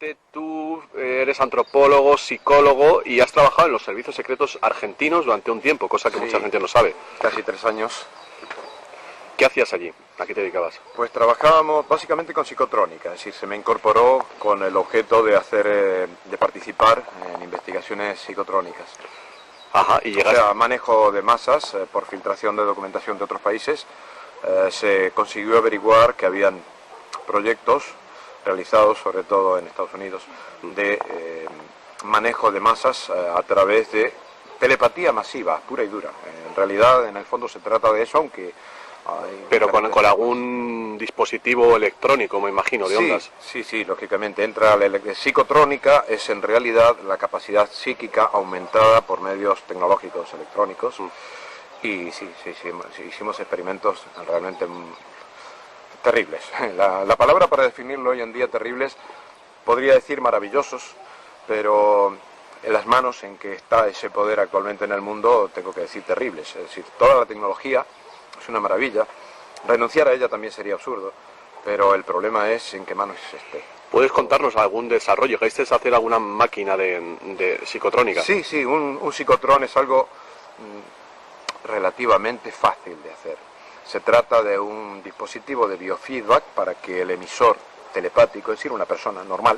Concretamente, tú eres antropólogo, psicólogo y has trabajado en los servicios secretos argentinos durante un tiempo, cosa que mucha gente no sabe. Casi 3 años. ¿Qué hacías allí? ¿A qué te dedicabas? Pues trabajábamos básicamente con psicotrónica, es decir, se me incorporó con el objeto de participar en investigaciones psicotrónicas. Ajá, y llegaste... O sea, manejo de masas por filtración de documentación de otros países. Se consiguió averiguar que habían proyectos realizados, sobre todo en Estados Unidos, de manejo de masas a través de telepatía masiva, pura y dura. En realidad, en el fondo se trata de eso, aunque... Pero con algún dispositivo electrónico, me imagino, de ondas. Sí, lógicamente. Entra la psicotrónica, es en realidad la capacidad psíquica aumentada por medios tecnológicos electrónicos. Y sí, hicimos experimentos realmente terribles. La palabra para definirlo hoy en día, terribles, podría decir maravillosos, pero en las manos en que está ese poder actualmente en el mundo, tengo que decir terribles. Es decir, toda la tecnología es una maravilla, renunciar a ella también sería absurdo, pero el problema es en qué manos esté. ¿Puedes contarnos algún desarrollo? ¿Llegasteis a hacer alguna máquina de psicotrónica? Sí, un psicotrón es algo relativamente fácil de hacer. Se trata de un dispositivo de biofeedback para que el emisor telepático, es decir, una persona normal,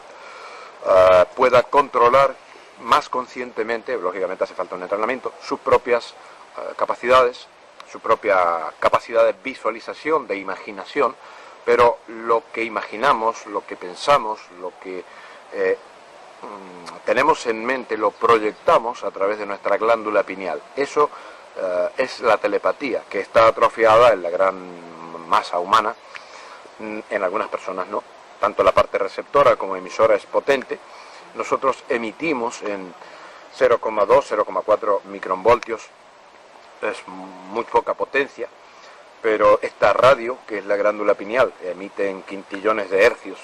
pueda controlar más conscientemente, lógicamente hace falta un entrenamiento, sus propias capacidades, su propia capacidad de visualización, de imaginación, pero lo que imaginamos, lo que pensamos, lo que tenemos en mente, lo proyectamos a través de nuestra glándula pineal. Eso es la telepatía, que está atrofiada en la gran masa humana, en algunas personas no. Tanto la parte receptora como emisora es potente. Nosotros emitimos en 0,2, 0,4 microvoltios, es muy poca potencia, pero esta radio, que es la glándula pineal, emite en quintillones de hercios.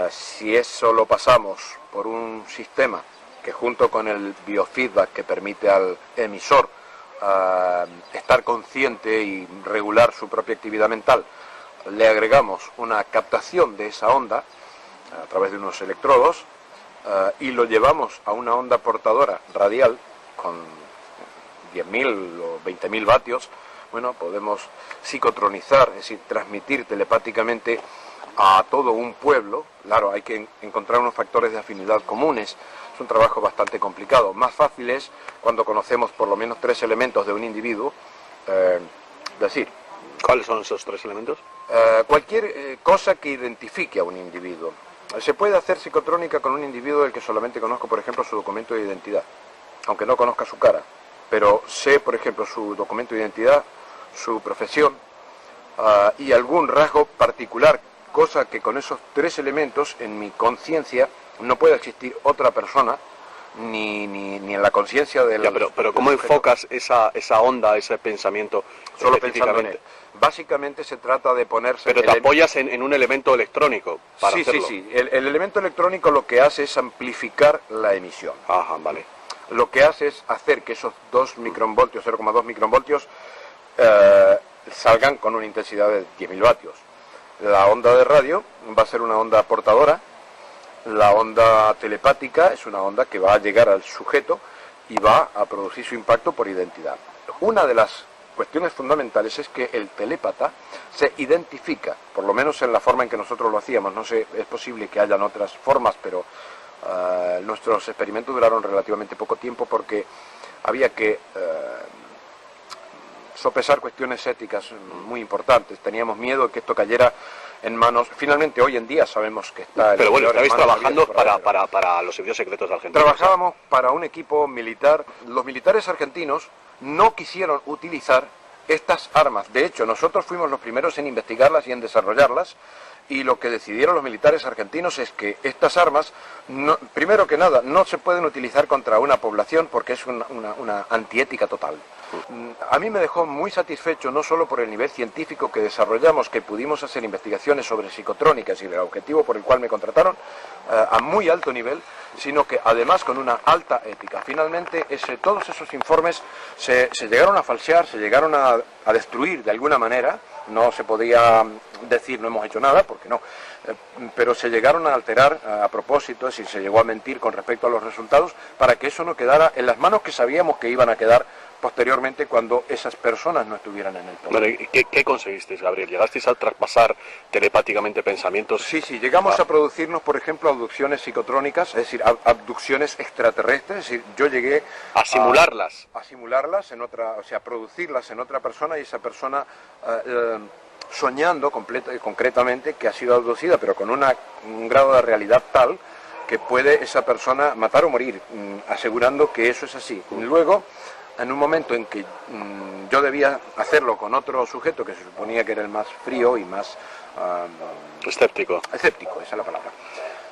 Si eso lo pasamos por un sistema que junto con el biofeedback que permite al emisor estar consciente y regular su propia actividad mental, le agregamos una captación de esa onda a través de unos electrodos y lo llevamos a una onda portadora radial con 10.000 o 20.000 vatios, bueno, podemos psicotronizar, es decir, transmitir telepáticamente a todo un pueblo. Claro, hay que encontrar unos factores de afinidad comunes, es un trabajo bastante complicado. Más fácil es cuando conocemos por lo menos 3 elementos de un individuo, decir... ¿Cuáles son esos 3 elementos? Cualquier cosa que identifique a un individuo. Se puede hacer psicotrónica con un individuo del que solamente conozco, por ejemplo, su documento de identidad, aunque no conozca su cara, pero sé, por ejemplo, su documento de identidad, su profesión y algún rasgo particular, cosa que con esos 3 elementos en mi conciencia no puede existir otra persona ni en la conciencia del... Ya, pero ¿cómo enfocas esa onda, ese pensamiento? Solo pensando en él. Básicamente se trata de ponerse... Pero te apoyas en un elemento electrónico para hacerlo. Sí. El elemento electrónico lo que hace es amplificar la emisión. Ajá, vale. Lo que hace es hacer que esos 2 microvoltios, 0,2 microvoltios, salgan con una intensidad de 10.000 vatios. La onda de radio va a ser una onda portadora, la onda telepática es una onda que va a llegar al sujeto y va a producir su impacto por identidad. Una de las cuestiones fundamentales es que el telépata se identifica, por lo menos en la forma en que nosotros lo hacíamos. No sé, es posible que hayan otras formas, pero nuestros experimentos duraron relativamente poco tiempo porque había que sopesar cuestiones éticas muy importantes. Teníamos miedo de que esto cayera en manos... Finalmente, hoy en día sabemos que está... Pero bueno, estabais trabajando para los servicios secretos de Argentina. Trabajábamos para un equipo militar. Los militares argentinos no quisieron utilizar estas armas. De hecho, nosotros fuimos los primeros en investigarlas y en desarrollarlas, y lo que decidieron los militares argentinos es que estas armas, primero que nada, no se pueden utilizar contra una población porque es una antiética total. A mí me dejó muy satisfecho, no solo por el nivel científico que desarrollamos, que pudimos hacer investigaciones sobre psicotrónicas y el objetivo por el cual me contrataron a muy alto nivel, sino que además con una alta ética. Finalmente, todos esos informes se llegaron a falsear, se llegaron a destruir de alguna manera. No se podía decir no hemos hecho nada, porque no, pero se llegaron a alterar a propósito, es decir, se llegó a mentir con respecto a los resultados para que eso no quedara en las manos que sabíamos que iban a quedar posteriormente cuando esas personas no estuvieran en el poder. Bueno, ¿qué conseguisteis, Gabriel? ¿Llegasteis a traspasar telepáticamente pensamientos? Sí, llegamos a producirnos, por ejemplo, abducciones psicotrónicas, es decir, abducciones extraterrestres, es decir, yo llegué a simularlas. A simularlas en otra, o sea, a producirlas en otra persona y esa persona soñando concretamente que ha sido abducida, pero con un grado de realidad tal que puede esa persona matar o morir, asegurando que eso es así. Y luego, en un momento en que yo debía hacerlo con otro sujeto que se suponía que era el más frío y más escéptico, esa es la palabra,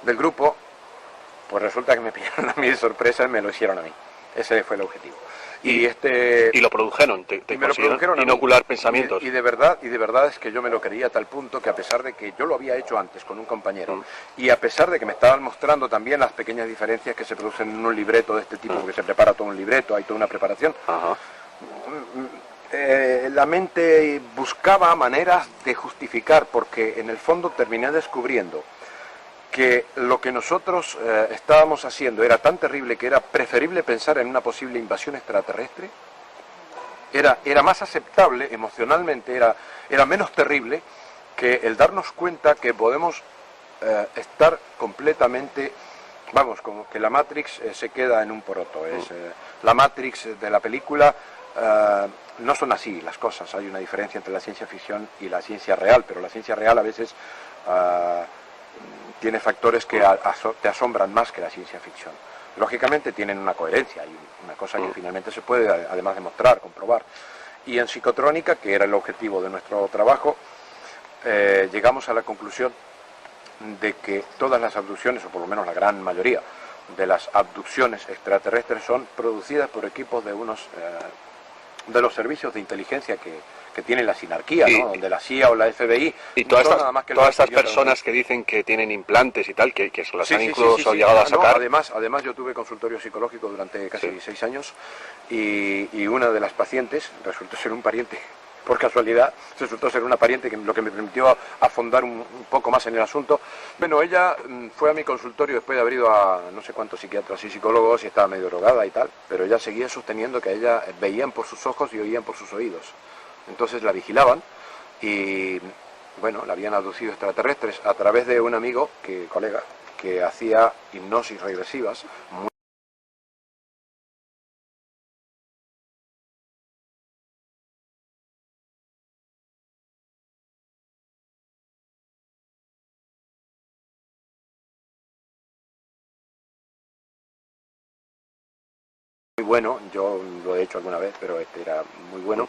del grupo, pues resulta que me pillaron a mí de sorpresa y me lo hicieron a mí. Ese fue el objetivo. Y lo produjeron, te me lo produjeron inocular pensamientos. Y de verdad es que yo me lo creía a tal punto que, a pesar de que yo lo había hecho antes con un compañero, y a pesar de que me estaban mostrando también las pequeñas diferencias que se producen en un libreto de este tipo, porque se prepara todo un libreto, hay toda una preparación, la mente buscaba maneras de justificar, porque en el fondo terminé descubriendo que lo que nosotros estábamos haciendo era tan terrible que era preferible pensar en una posible invasión extraterrestre, era más aceptable emocionalmente, era menos terrible que el darnos cuenta que podemos estar completamente, vamos, como que la Matrix se queda en un poroto. La Matrix de la película no son así las cosas, hay una diferencia entre la ciencia ficción y la ciencia real, pero la ciencia real a veces tiene factores que te asombran más que la ciencia ficción. Lógicamente tienen una coherencia, hay una cosa que finalmente se puede además demostrar, comprobar. Y en psicotrónica, que era el objetivo de nuestro trabajo, llegamos a la conclusión de que todas las abducciones, o por lo menos la gran mayoría de las abducciones extraterrestres, son producidas por equipos de unos de los servicios de inteligencia que tiene la sinarquía, ¿no? De la CIA o la FBI. Y todas estas personas que dicen que tienen implantes y tal, que se las han incluso llegado a sacar. Además yo tuve consultorio psicológico durante casi 6 años y una de las pacientes resultó ser un pariente. Por casualidad, resultó ser una pariente, lo que me permitió afondar un poco más en el asunto. Bueno, ella fue a mi consultorio después de haber ido a no sé cuántos psiquiatras y psicólogos y estaba medio drogada y tal, pero ella seguía sosteniendo que a ella veían por sus ojos y oían por sus oídos. Entonces la vigilaban y, bueno, la habían abducido extraterrestres a través de un amigo, colega, que hacía hipnosis regresivas. Muy bueno, yo lo he hecho alguna vez, pero este era muy bueno.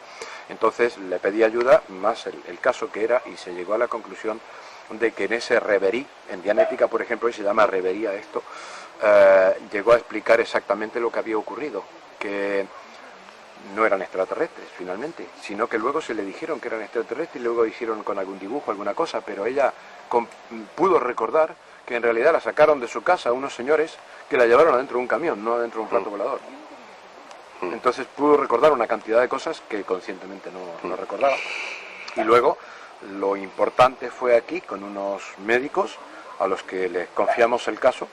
Entonces le pedí ayuda, más el caso que era, y se llegó a la conclusión de que en ese reverie, en Dianética, por ejemplo, y se llama revería esto, llegó a explicar exactamente lo que había ocurrido, que no eran extraterrestres finalmente, sino que luego se le dijeron que eran extraterrestres y luego hicieron con algún dibujo, alguna cosa, pero ella pudo recordar que en realidad la sacaron de su casa unos señores que la llevaron adentro de un camión, no adentro de un plato volador. Entonces pudo recordar una cantidad de cosas que conscientemente no recordaba. Y luego lo importante fue aquí, con unos médicos a los que les confiamos el caso,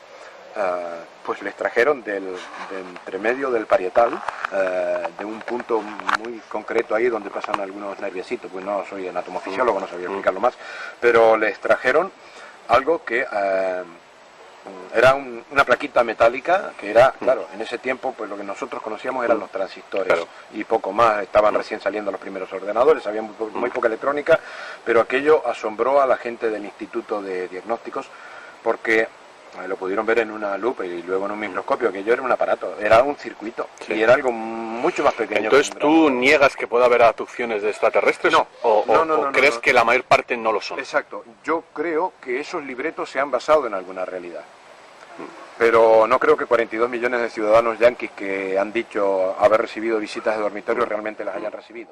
pues les trajeron de entremedio del parietal, de un punto muy concreto ahí donde pasan algunos nerviecitos, pues no soy anatomofisiólogo, no sabía explicarlo más, pero les trajeron algo que era una plaquita metálica que era, claro, en ese tiempo pues lo que nosotros conocíamos eran los transistores y poco más, estaban recién saliendo los primeros ordenadores, había muy poca electrónica, pero aquello asombró a la gente del Instituto de Diagnósticos porque lo pudieron ver en una lupa y luego en un microscopio, aquello era un aparato, era un circuito y era algo mucho más pequeño. Entonces, ¿tú niegas que pueda haber abducciones de extraterrestres? No. ¿O crees que la mayor parte no lo son? Exacto, yo creo que esos libretos se han basado en alguna realidad. Pero no creo que 42 millones de ciudadanos yanquis que han dicho haber recibido visitas de dormitorio realmente las hayan recibido.